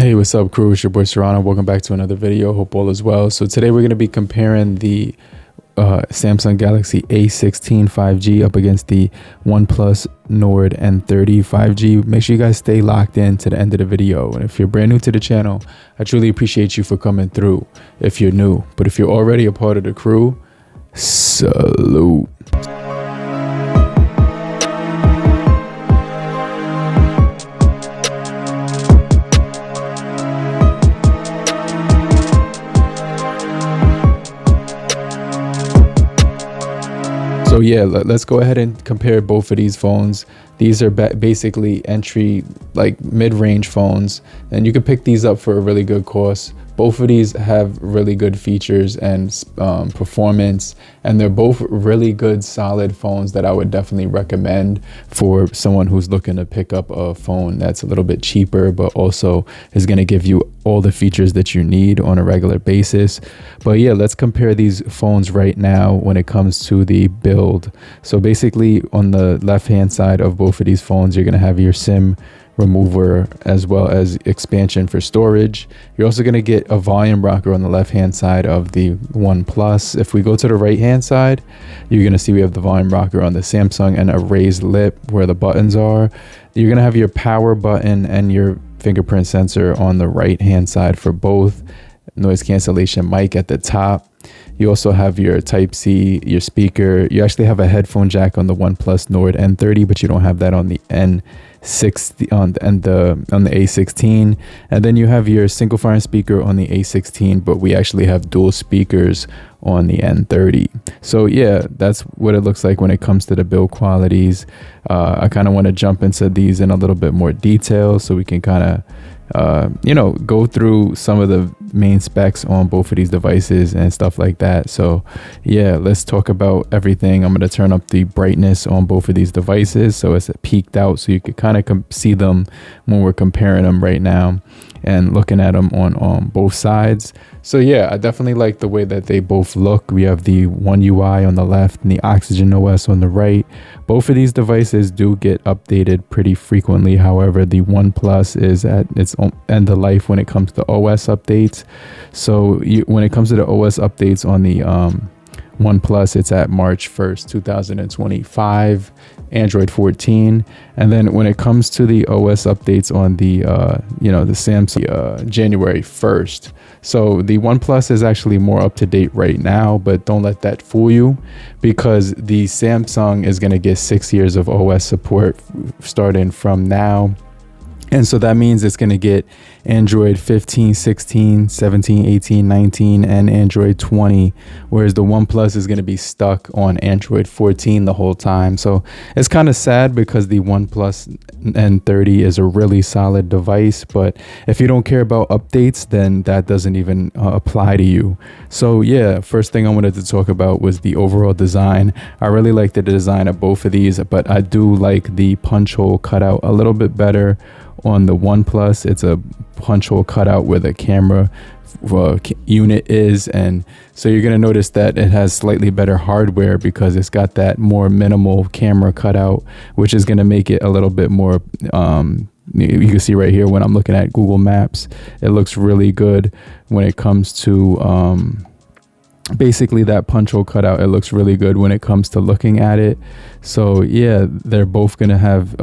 Hey, what's up, crew? It's your boy Serrano. Welcome back to another video. Hope all is well. So today we're going to be comparing the Samsung Galaxy A16 5G up against the OnePlus Nord N30 5G. Make sure you guys stay locked in to the end of the video. And if you're brand new to the channel, I truly appreciate you for coming through if you're new. But if you're already a part of the crew, salute. So yeah, let's go ahead and compare both of these phones. These are basically entry, like mid-range phones, and you can pick these up for a really good cost. Both of these have really good features and performance, and they're both really good, solid phones that I would definitely recommend for someone who's looking to pick up a phone that's a little bit cheaper, but also is going to give you all the features that you need on a regular basis. But yeah, let's compare these phones right now when it comes to the build. So basically, on the left-hand side of both of these phones, you're going to have your SIM remover as well as expansion for storage. You're also going to get a volume rocker on the left hand side of the OnePlus. If we go to the right hand side, you're going to see we have the volume rocker on the Samsung and a raised lip where the buttons are. You're going to have your power button and your fingerprint sensor on the right hand side for both. Noise cancellation mic at the top. You also have your Type-C, your speaker. You actually have a headphone jack on the OnePlus Nord N30, but you don't have that on the N60 on the A16. And then you have your single fire speaker on the A16, but we actually have dual speakers on the N30. So yeah, that's what it looks like when it comes to the build qualities. I kind of want to jump into these in a little bit more detail so we can kind of go through some of the main specs on both of these devices and stuff like that. So yeah, let's talk about everything. I'm going to turn up the brightness on both of these devices so it's peaked out so you can kind of see them when we're comparing them right now and looking at them on both sides. So yeah, I definitely like the way that they both look. We have the One UI on the left and the Oxygen OS on the right. Both of these devices do get updated pretty frequently. However, the OnePlus is at its end of life when it comes to OS updates. So when it comes to the OS updates on the OnePlus, it's at March 1st, 2025, Android 14. And then when it comes to the OS updates on the, the Samsung, January 1st. So the OnePlus is actually more up to date right now, but don't let that fool you because the Samsung is going to get 6 years of OS support starting from now. And so that means it's going to get Android 15, 16, 17, 18, 19, and Android 20, whereas the OnePlus is going to be stuck on Android 14 the whole time. So it's kind of sad because the OnePlus N30 is a really solid device, but if you don't care about updates, then that doesn't even apply to you. So yeah, first thing I wanted to talk about was the overall design. I really like the design of both of these, but I do like the punch hole cutout a little bit better. On the OnePlus, it's a punch hole cutout where the camera unit is, and so you're going to notice that it has slightly better hardware because it's got that more minimal camera cutout, which is going to make it a little bit more you can see right here when I'm looking at Google Maps, it looks really good when it comes to basically that punch hole cutout. It looks really good when it comes to looking at it. So yeah, they're both going to have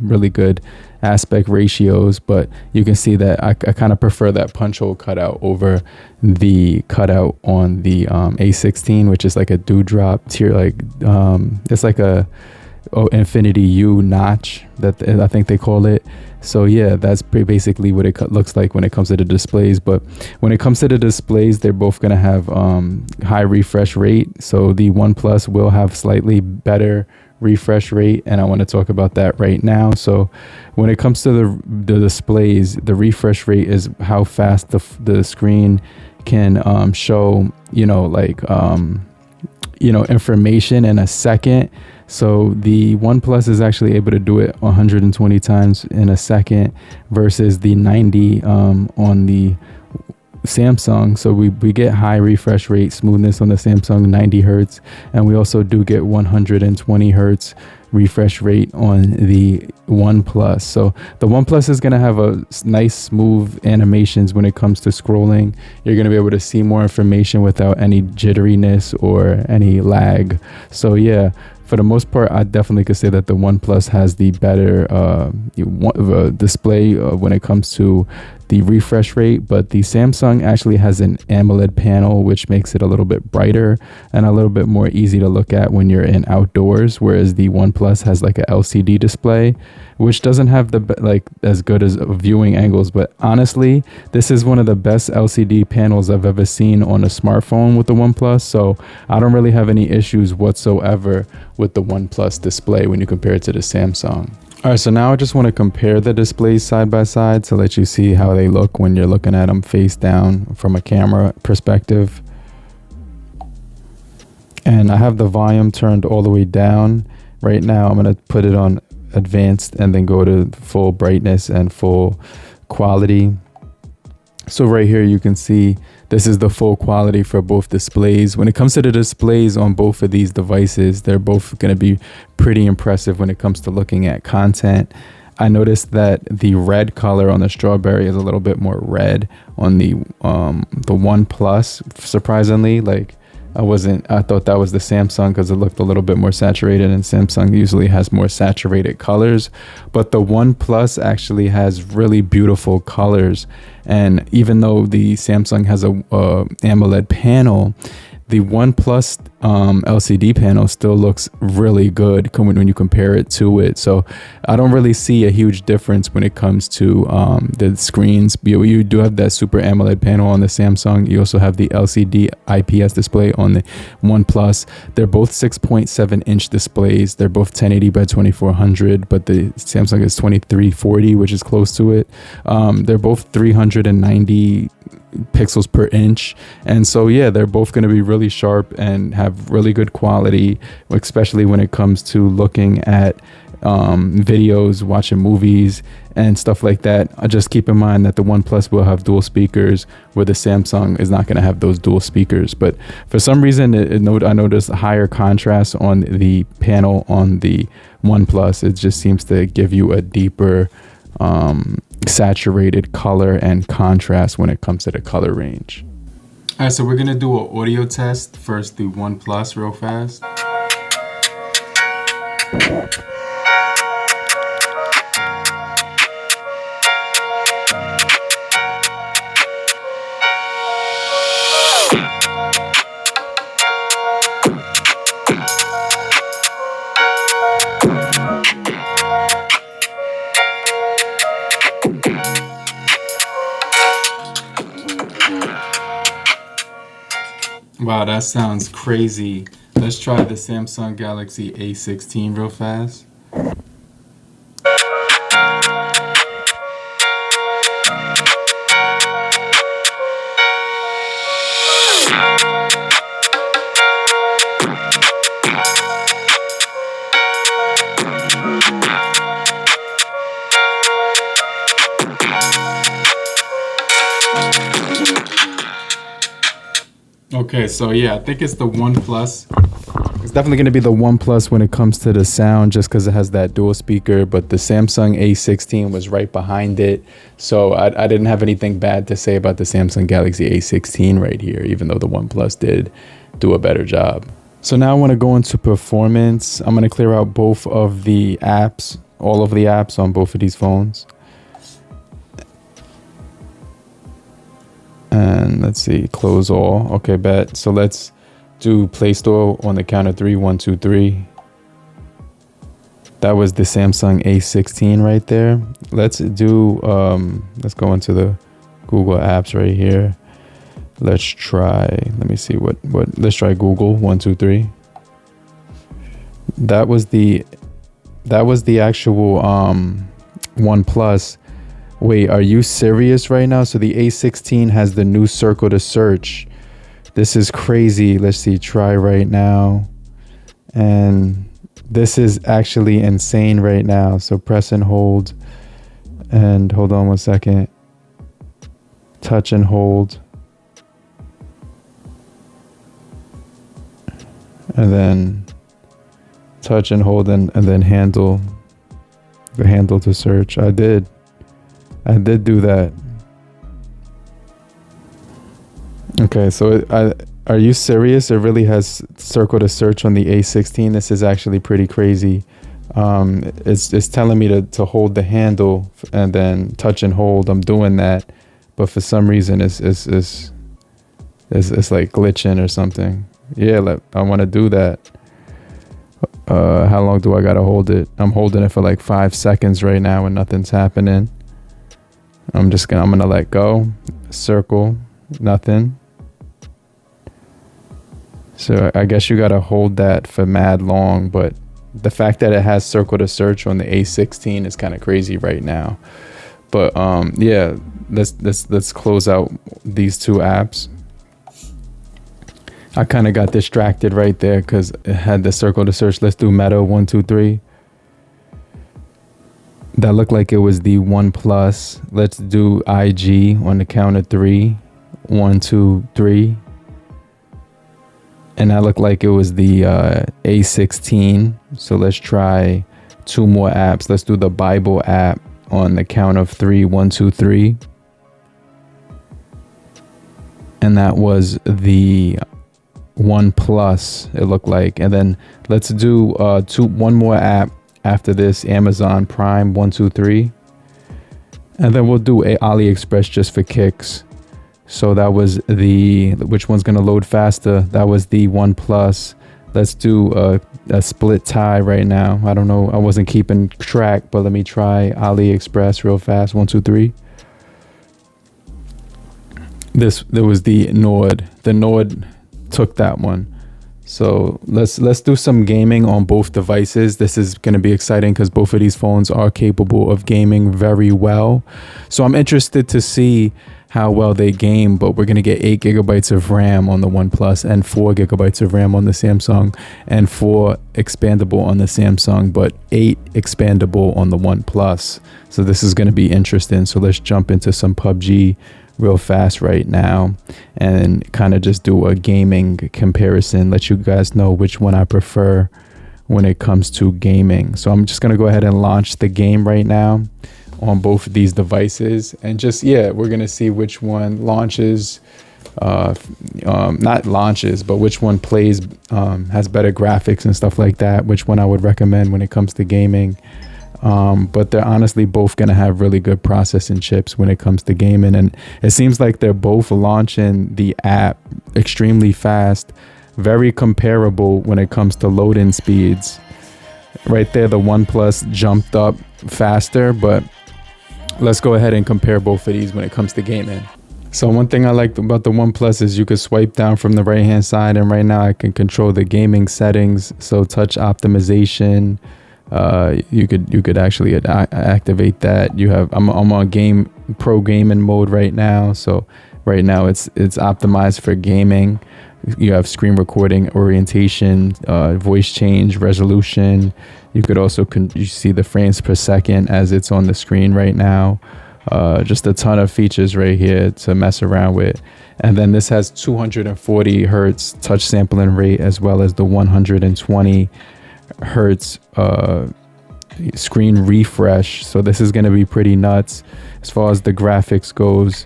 really good aspect ratios, but you can see that I kind of prefer that punch hole cutout over the cutout on the A16, which is like a dewdrop tier, like it's like a infinity U notch that I think they call it. So yeah, that's basically what it looks like when it comes to the displays. But when it comes to the displays, they're both going to have high refresh rate. So the OnePlus will have slightly better refresh rate, and I want to talk about that right now. So when it comes to the displays, the refresh rate is how fast the screen can show information in a second. So the OnePlus is actually able to do it 120 times in a second versus the 90 on the Samsung. So we get high refresh rate smoothness on the Samsung, 90 hertz, and we also do get 120 hertz refresh rate on the OnePlus. So the OnePlus is going to have a nice smooth animations when it comes to scrolling. You're going to be able to see more information without any jitteriness or any lag. So yeah, for the most part, I definitely could say that the OnePlus has the better display when it comes to the refresh rate, but the Samsung actually has an AMOLED panel, which makes it a little bit brighter and a little bit more easy to look at when you're in outdoors, whereas the OnePlus has like a LCD display, which doesn't have the like as good as viewing angles. But honestly, this is one of the best LCD panels I've ever seen on a smartphone with the OnePlus, so I don't really have any issues whatsoever with the OnePlus display when you compare it to the Samsung. All right, so now I just want to compare the displays side by side to let you see how they look when you're looking at them face down from a camera perspective. And I have the volume turned all the way down. Right now, I'm going to put it on advanced and then go to full brightness and full quality. So right here, you can see this is the full quality for both displays. When it comes to the displays on both of these devices, they're both going to be pretty impressive when it comes to looking at content. I noticed that the red color on the strawberry is a little bit more red on the OnePlus, surprisingly. Like I thought that was the Samsung because it looked a little bit more saturated, and Samsung usually has more saturated colors, but the OnePlus actually has really beautiful colors. And even though the Samsung has a AMOLED panel, the OnePlus LCD panel still looks really good when you compare it to it. So I don't really see a huge difference when it comes to the screens. You do have that Super AMOLED panel on the Samsung. You also have the LCD IPS display on the OnePlus. They're both 6.7 inch displays. They're both 1080 by 2400, but the Samsung is 2340, which is close to it. They're both 390 pixels per inch, and so yeah, they're both going to be really sharp and have really good quality, especially when it comes to looking at videos, watching movies and stuff like that. Just keep in mind that the OnePlus will have dual speakers, where the Samsung is not going to have those dual speakers. But for some reason, I noticed a higher contrast on the panel on the OnePlus. It just seems to give you a deeper saturated color and contrast when it comes to the color range. All right, so we're gonna do an audio test. First, the OnePlus real fast. Wow, that sounds crazy. Let's try the Samsung Galaxy A16 real fast. Okay, so yeah, I think it's the OnePlus. It's definitely going to be the OnePlus when it comes to the sound, just because it has that dual speaker, but the Samsung A16 was right behind it. So I didn't have anything bad to say about the Samsung Galaxy A16 right here, even though the OnePlus did do a better job. So now I want to go into performance. I'm going to clear out both of the apps, all of the apps on both of these phones. And let's see, close all. Okay, bet. So let's do Play Store on the count of 3. 1, 2, 3. That was the Samsung A16 right there. Let's do, let's go into the Google apps right here. Let's try, let me see let's try Google. 1, 2, 3. That was the actual OnePlus. Wait, are you serious right now? So the A16 has the new circle to search. This is crazy. Let's see, try right now. And this is actually insane right now. So press and hold. And hold on 1 second. Touch and hold. And then touch and hold and then handle the handle to search. I did do that. Okay, so are you serious? It really has circle to search on the A16. This is actually pretty crazy. It's telling me to hold the handle and then touch and hold. I'm doing that, but for some reason it's like glitching or something. Yeah, I want to do that. How long do I gotta hold it? I'm holding it for like 5 seconds right now and nothing's happening. I'm gonna let go. Circle, nothing. So I guess you gotta hold that for mad long, but the fact that it has circle to search on the A16 is kind of crazy right now. But yeah, let's close out these two apps. I kind of got distracted right there because it had the circle to search. Let's do Meta 1, 2, 3. That looked like it was the OnePlus. Let's do IG on the count of 3. 1, 2, 3. And that looked like it was the A16. So let's try 2 more apps. Let's do the Bible app on the count of 3. 1, 2, 3. And that was the OnePlus, it looked like. And then let's do one more app after this, Amazon Prime 1, 2, 3. And then we'll do a AliExpress just for kicks. So that was which one's gonna load faster? That was the OnePlus. Let's do a split tie right now. I don't know, I wasn't keeping track, but let me try AliExpress real fast. 1, 2, 3. There was the Nord. The Nord took that one. So let's do some gaming on both devices. This is going to be exciting because both of these phones are capable of gaming very well. So I'm interested to see how well they game, but we're going to get 8 gigabytes of RAM on the OnePlus and 4 gigabytes of RAM on the Samsung and 4 expandable on the Samsung, but 8 expandable on the OnePlus. So this is going to be interesting. So let's jump into some PUBG real fast right now and kind of just do a gaming comparison, let you guys know which one I prefer when it comes to gaming. So I'm just going to go ahead and launch the game right now on both of these devices and just, yeah, we're going to see which one launches, not launches, but which one plays, has better graphics and stuff like that, which one I would recommend when it comes to gaming. But they're honestly both going to have really good processing chips when it comes to gaming. And it seems like they're both launching the app extremely fast, very comparable when it comes to loading speeds. Right there, the OnePlus jumped up faster, but let's go ahead and compare both of these when it comes to gaming. So one thing I like about the OnePlus is you could swipe down from the right hand side, and right now I can control the gaming settings. So touch optimization, you could actually activate that. I'm on pro gaming mode right now. So right now it's optimized for gaming. You have screen recording, orientation, voice change, resolution. You could also you see the frames per second as it's on the screen right now. Just a ton of features right here to mess around with. And then this has 240 hertz touch sampling rate, as well as the 120 hertz screen refresh. So this is going to be pretty nuts. As far as the graphics goes,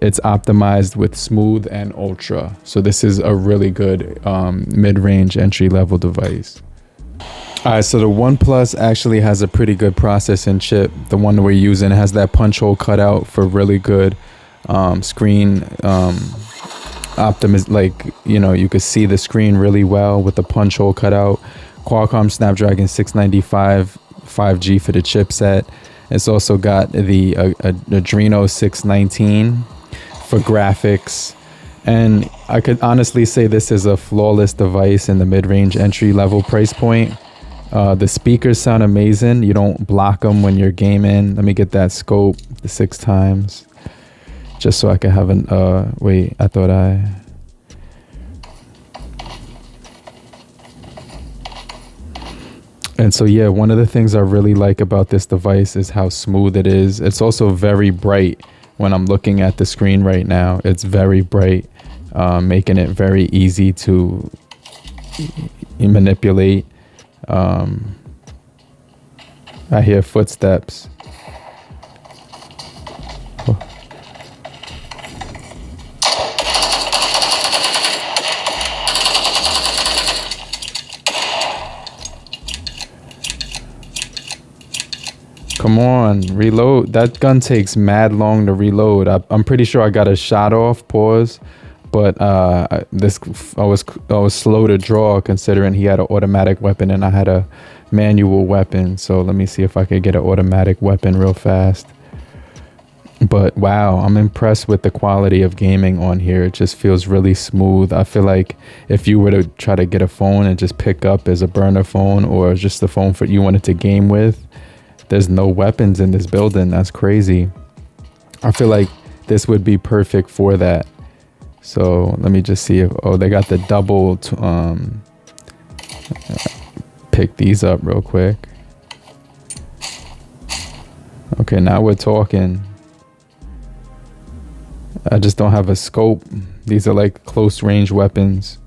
it's optimized with smooth and ultra. So this is a really good mid-range entry-level device. All right, so the OnePlus actually has a pretty good processing chip. The one we're using has that punch hole cut out for really good screen like, you know, you could see the screen really well with the punch hole cut out. Qualcomm Snapdragon 695 5G for the chipset. It's also got the Adreno 619 for graphics. And I could honestly say this is a flawless device in the mid-range entry-level price point. The speakers sound amazing. You don't block them when you're gaming. Let me get that scope, the 6 times, just so I can have an, wait, I thought And so, yeah, one of the things I really like about this device is how smooth it is. It's also very bright when I'm looking at the screen right now. It's very bright, making it very easy to manipulate. I hear footsteps. Come on, reload. That gun takes mad long to reload. I'm pretty sure I got a shot off, pause, but I was slow to draw considering he had an automatic weapon and I had a manual weapon. So let me see if I could get an automatic weapon real fast. But wow, I'm impressed with the quality of gaming on here. It just feels really smooth. I feel like if you were to try to get a phone and just pick up as a burner phone or just the phone you wanted to game with, there's no weapons in this building. That's crazy. I feel like this would be perfect for that. So let me just see if, oh, they got the double, pick these up real quick. Okay, now we're talking. I just don't have a scope. These are like close range weapons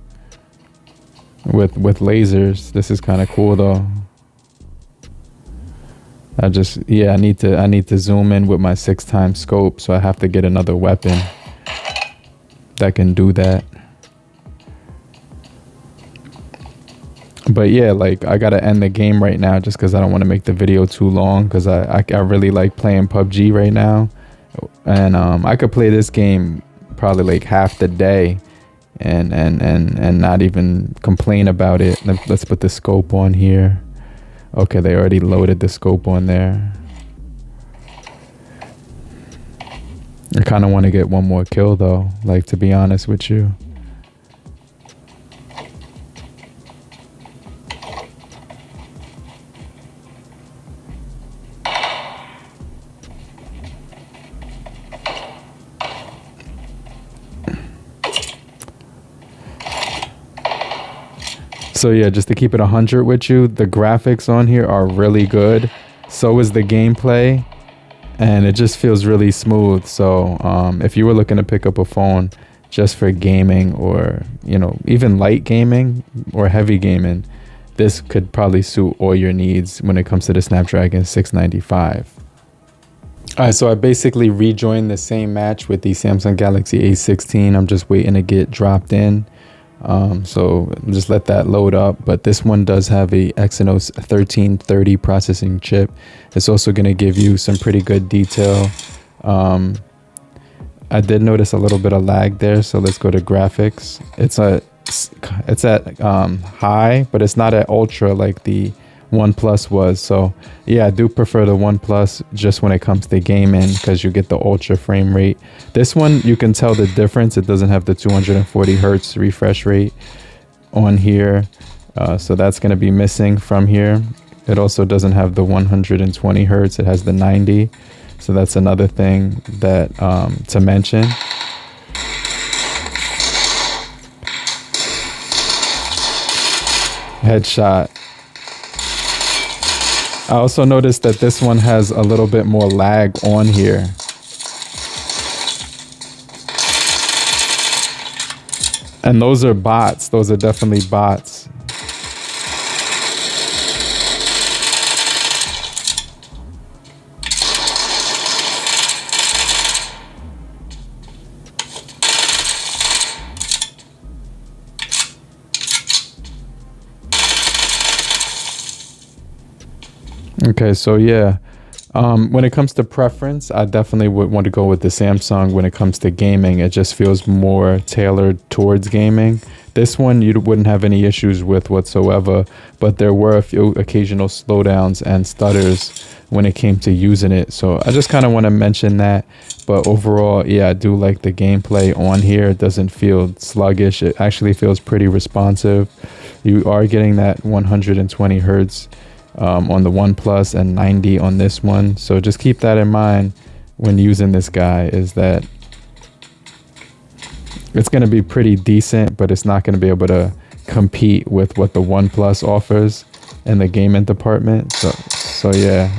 with lasers. This is kind of cool though. I need to zoom in with my 6x scope, so I have to get another weapon that can do that. But yeah, like I gotta end the game right now just because I don't want to make the video too long, because I really like playing PUBG right now, and I could play this game probably like half the day and not even complain about it. Let's put the scope on here. Okay, they already loaded the scope on there. I kind of want to get one more kill though, like, to be honest with you. So yeah, just to keep it 100 with you, the graphics on here are really good. So is the gameplay, and it just feels really smooth. So if you were looking to pick up a phone just for gaming, or, you know, even light gaming or heavy gaming, this could probably suit all your needs when it comes to the Snapdragon 695. All right, so I basically rejoined the same match with the Samsung Galaxy A16. I'm just waiting to get dropped in. So just let that load up. But this one does have a Exynos 1330 processing chip. It's also going to give you some pretty good detail. I did notice a little bit of lag there, so let's go to graphics. It's at high, but it's not at ultra like the OnePlus was. So yeah, I do prefer the OnePlus just when it comes to gaming, because you get the ultra frame rate. This one, you can tell the difference. It doesn't have the 240 hertz refresh rate on here, so that's going to be missing from here. It also doesn't have the 120 hertz. It has the 90, so that's another thing that to mention. Headshot. I also noticed that this one has a little bit more lag on here. And those are bots. Those are definitely bots. Okay, so yeah, when it comes to preference, I definitely would want to go with the Samsung. When it comes to gaming, it just feels more tailored towards gaming. This one you wouldn't have any issues with whatsoever, but there were a few occasional slowdowns and stutters when it came to using it. So I just kind of want to mention that. But overall, yeah, I do like the gameplay on here. It doesn't feel sluggish. It actually feels pretty responsive. You are getting that 120 hertz on the OnePlus and 90 on this one. So just keep that in mind when using this guy, is that it's going to be pretty decent, but it's not going to be able to compete with what the OnePlus offers in the gaming department. So yeah.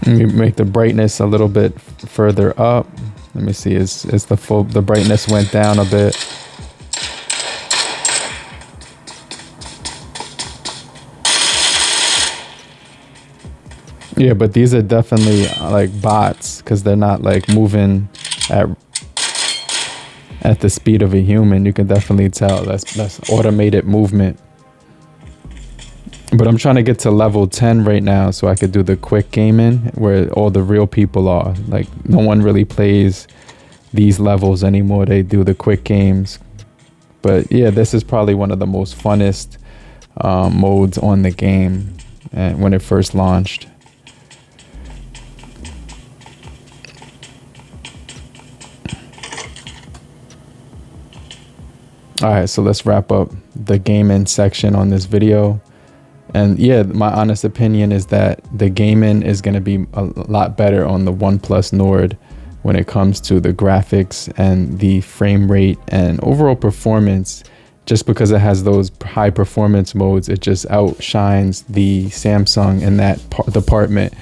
Let me make the brightness a little bit further up. Let me see, is the brightness went down a bit. Yeah, but these are definitely like bots, because they're not like moving at the speed of a human. You can definitely tell that's automated movement. But I'm trying to get to level 10 right now so I could do the quick gaming where all the real people are. Like, no one really plays these levels anymore. They do the quick games. But yeah, this is probably one of the most funnest modes on the game when it first launched. All right, so let's wrap up the gaming section on this video. And yeah, my honest opinion is that the gaming is going to be a lot better on the OnePlus Nord when it comes to the graphics and the frame rate and overall performance. Just because it has those high performance modes, it just outshines the Samsung in that department.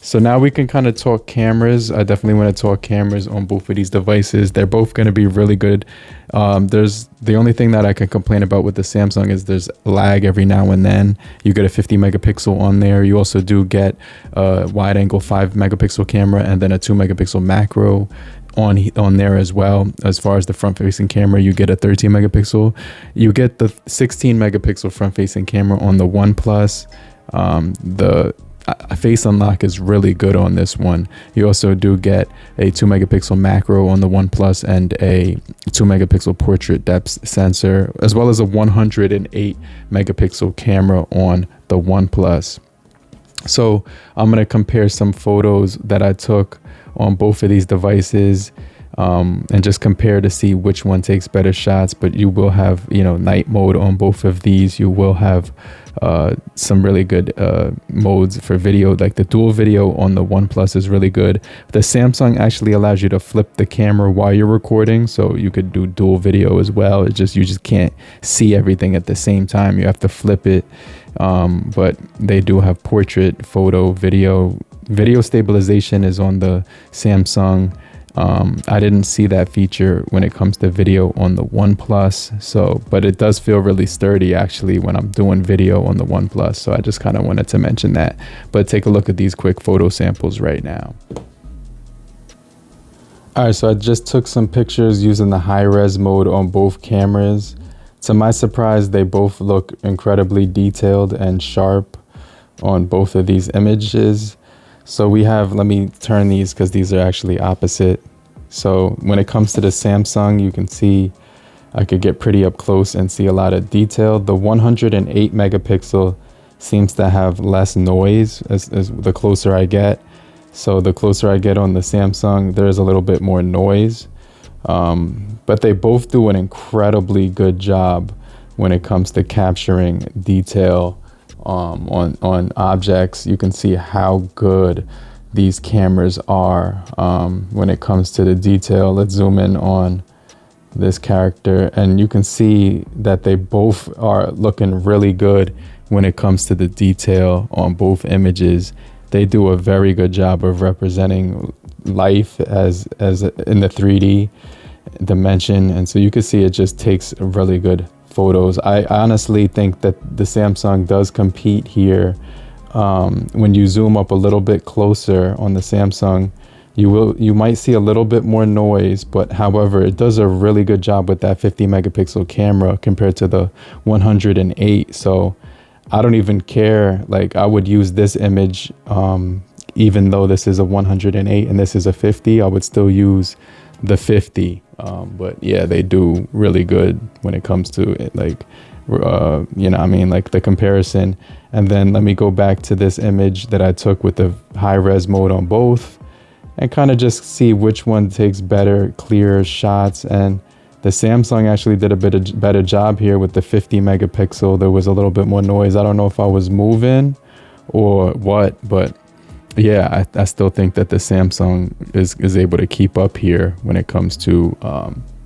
So now we can kind of talk cameras. I definitely want to talk cameras on both of these devices. They're both going to be really good. There's the only thing that I can complain about with the Samsung is there's lag every now and then. You get a 50 megapixel on there. You also do get a wide angle 5 megapixel camera and then a 2 megapixel macro on there as well. As far as the front facing camera, you get a 13 megapixel. You get the 16 megapixel front facing camera on the OnePlus. The face unlock is really good on this one. You also do get a 2 megapixel macro on the OnePlus and a 2 megapixel portrait depth sensor, as well as a 108 megapixel camera on the OnePlus. So I'm going to compare some photos that I took on both of these devices and just compare to see which one takes better shots. But you will have, night mode on both of these. You will have some really good modes for video, like the dual video on the OnePlus is really good. The Samsung actually allows you to flip the camera while you're recording, so you could do dual video as well. You just can't see everything at the same time. You have to flip it. But they do have portrait, photo, video stabilization is on the Samsung. I didn't see that feature when it comes to video on the OnePlus. But it does feel really sturdy actually when I'm doing video on the OnePlus. So I just kind of wanted to mention that. But take a look at these quick photo samples right now. All right, so I just took some pictures using the high res mode on both cameras. To my surprise, they both look incredibly detailed and sharp on both of these images. So we have, let me turn these because these are actually opposite. So when it comes to the Samsung, you can see I could get pretty up close and see a lot of detail. The 108 megapixel seems to have less noise as the closer I get. So the closer I get on the Samsung, there's a little bit more noise. But they both do an incredibly good job when it comes to capturing detail on objects. You can see how good these cameras are when it comes to the detail. Let's zoom in on this character and you can see that they both are looking really good when it comes to the detail on both images. They do a very good job of representing life as in the 3D dimension, and so you can see it just takes really good photos. I honestly think that the Samsung does compete here. When you zoom up a little bit closer on the Samsung, you might see a little bit more noise, but however, it does a really good job with that 50 megapixel camera compared to the 108. So I don't even care. Like, I would use this image, even though this is a 108 and this is a 50, I would still use the 50. But yeah, they do really good when it comes to it, like, like the comparison. And then let me go back to this image that I took with the high res mode on both and kind of just see which one takes better, clearer shots. And the Samsung actually did a better job here with the 50 megapixel. There was a little bit more noise. I don't know if I was moving or what, but yeah, I still think that the Samsung is able to keep up here when it comes to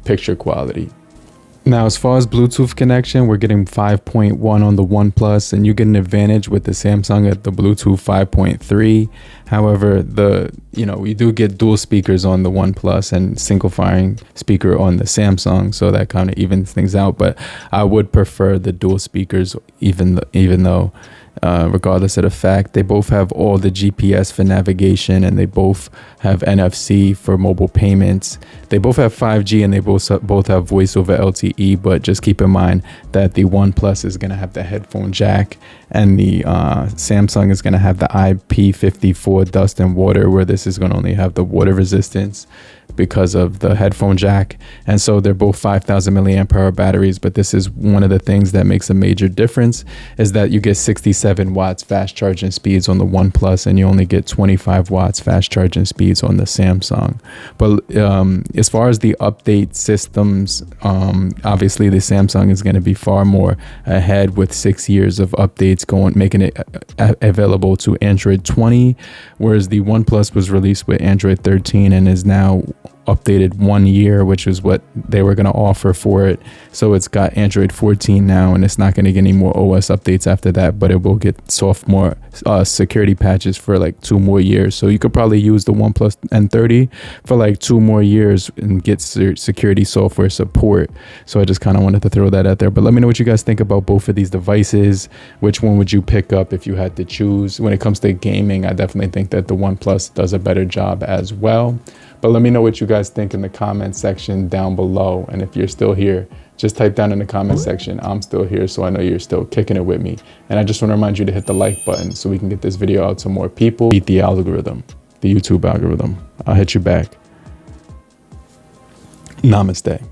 picture quality. Now, as far as Bluetooth connection, we're getting 5.1 on the OnePlus, and you get an advantage with the Samsung at the Bluetooth 5.3. However, you do get dual speakers on the OnePlus and single firing speaker on the Samsung, so that kind of evens things out. But I would prefer the dual speakers, even though. Regardless of the fact, they both have all the GPS for navigation, and they both have NFC for mobile payments. They both have 5G, and they both have voice over LTE. But just keep in mind that the OnePlus is going to have the headphone jack, and the Samsung is going to have the IP54 dust and water, where this is going to only have the water resistance because of the headphone jack. And so they're both 5,000 milliamp hour batteries, but this is one of the things that makes a major difference, is that you get 67 watts fast charging speeds on the OnePlus, and you only get 25 watts fast charging speeds on the Samsung. But as far as the update systems, obviously the Samsung is going to be far more ahead with 6 years of updates making it available to Android 20, whereas the OnePlus was released with Android 13 and is now updated 1 year, which is what they were going to offer for it. So it's got Android 14 now, and it's not going to get any more OS updates after that, but it will get sophomore security patches for like 2 more years. So you could probably use the OnePlus N30 for like 2 more years and get security software support. So I just kind of wanted to throw that out there. But let me know what you guys think about both of these devices. Which one would you pick up if you had to choose? When it comes to gaming, I definitely think that the OnePlus does a better job as well. But let me know what you guys think in the comment section down below. And if you're still here, just type down in the comment section, I'm still here, so I know you're still kicking it with me. And I just want to remind you to hit the like button so we can get this video out to more people. Beat the algorithm, the YouTube algorithm. I'll hit you back. Namaste.